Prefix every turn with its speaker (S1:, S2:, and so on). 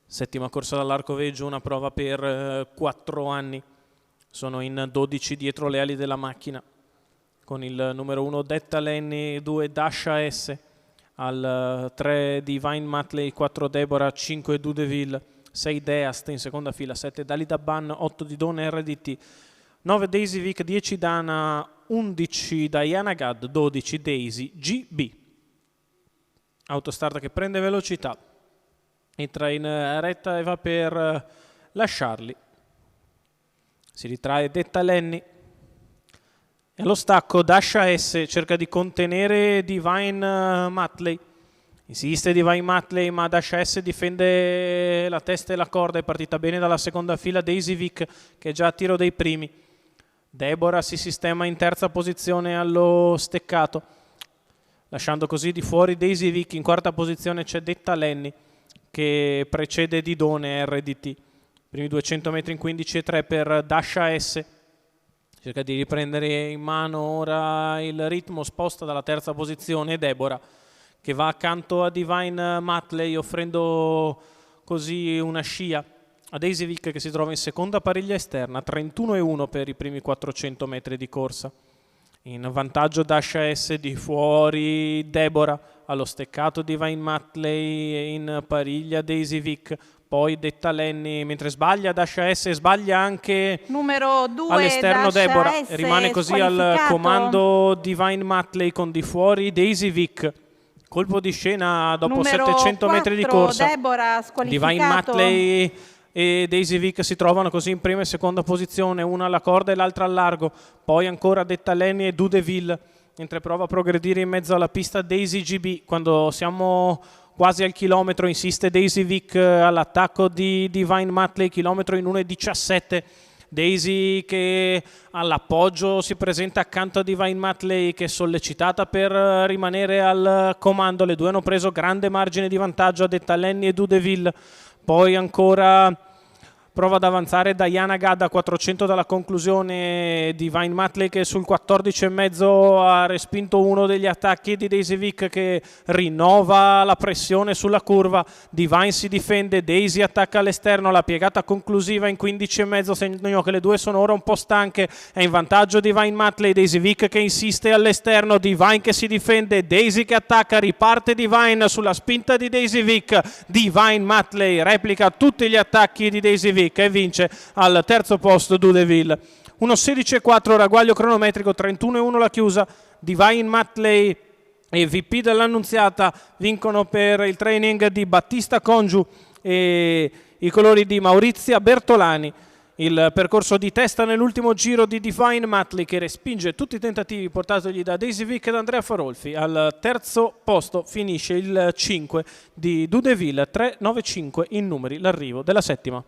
S1: Settima corsa dall'Arcoveggio, una prova per 4 anni. Sono in 12 dietro le ali della macchina, con il numero 1 Detta Lenny, 2 Dasha S, al 3 Divine Matley, 4 Deborah, 5 Dudeville, 6 Deast in seconda fila, 7 Dalida Ban, 8 Didone RDT, 9 Daisy Vic, 10 Dana, 11 Diana Gad, 12 Daisy GB. Autostart che prende velocità, entra in retta e va per lasciarli. Si ritrae Detta Lenny e allo stacco Dasha S cerca di contenere Divine Matley. Insiste Divine Matley, ma Dasha S difende la testa e la corda. È partita bene dalla seconda fila Daisy Vic, che è già a tiro dei primi. Deborah si sistema in terza posizione allo steccato, lasciando così di fuori Daisy Vic. In quarta posizione c'è Detta Lenny, che precede Didone RDT. Primi 200 metri in 15,3 per Dasha S. Cerca di riprendere in mano ora il ritmo, sposta dalla terza posizione Deborah, che va accanto a Divine Matley, offrendo così una scia a Daisy Vic, che si trova in seconda pariglia esterna, 31,1 per i primi 400 metri di corsa. In vantaggio Dasha S, di fuori Deborah, allo steccato Divine Matley, in pariglia Daisy Vic, poi Detta Lenny, mentre sbaglia Dasha S, sbaglia anche
S2: numero 2
S1: all'esterno Deborah,
S2: S,
S1: rimane così al comando Divine Matley con di fuori Daisy Vic. Colpo di scena dopo
S2: numero
S1: 700
S2: 4,
S1: metri di corsa.
S2: Deborah squalificato.
S1: Divine Matley e Daisy Vic si trovano così in prima e seconda posizione, una alla corda e l'altra al largo. Poi ancora Detta Lenny e Dudeville, mentre prova a progredire in mezzo alla pista Daisy GB. Quando siamo quasi al chilometro insiste Daisy Vic all'attacco di Divine Matley, chilometro in 1,17. Daisy che all'appoggio si presenta accanto a Divine Matley, che è sollecitata per rimanere al comando. Le due hanno preso grande margine di vantaggio a Detta Lenny e Dudeville. Poi ancora prova ad avanzare Diana Gad a 400 dalla conclusione. Divine Matley, che sul 14,5 ha respinto uno degli attacchi di Daisy Vic, che rinnova la pressione sulla curva. Divine si difende, Daisy attacca all'esterno, la piegata conclusiva in 15,5, segno che le due sono ora un po' stanche. È in vantaggio Divine Matley, Daisy Vic che insiste all'esterno, Divine che si difende, Daisy che attacca, riparte Divine sulla spinta di Daisy Vic. Divine Matley replica tutti gli attacchi di Daisy Vic e vince al terzo posto Dudeville. 1,16,4 ragguaglio cronometrico, 31,1 la chiusa. Divine Matley e VP dell'Annunziata vincono per il training di Battista Congiu e i colori di Maurizia Bertolani. Il percorso di testa nell'ultimo giro di Divine Matley, che respinge tutti i tentativi portatogli da Daisy Vic ed Andrea Farolfi. Al terzo posto finisce il 5 di Dudeville, 3,95 in numeri l'arrivo della settima.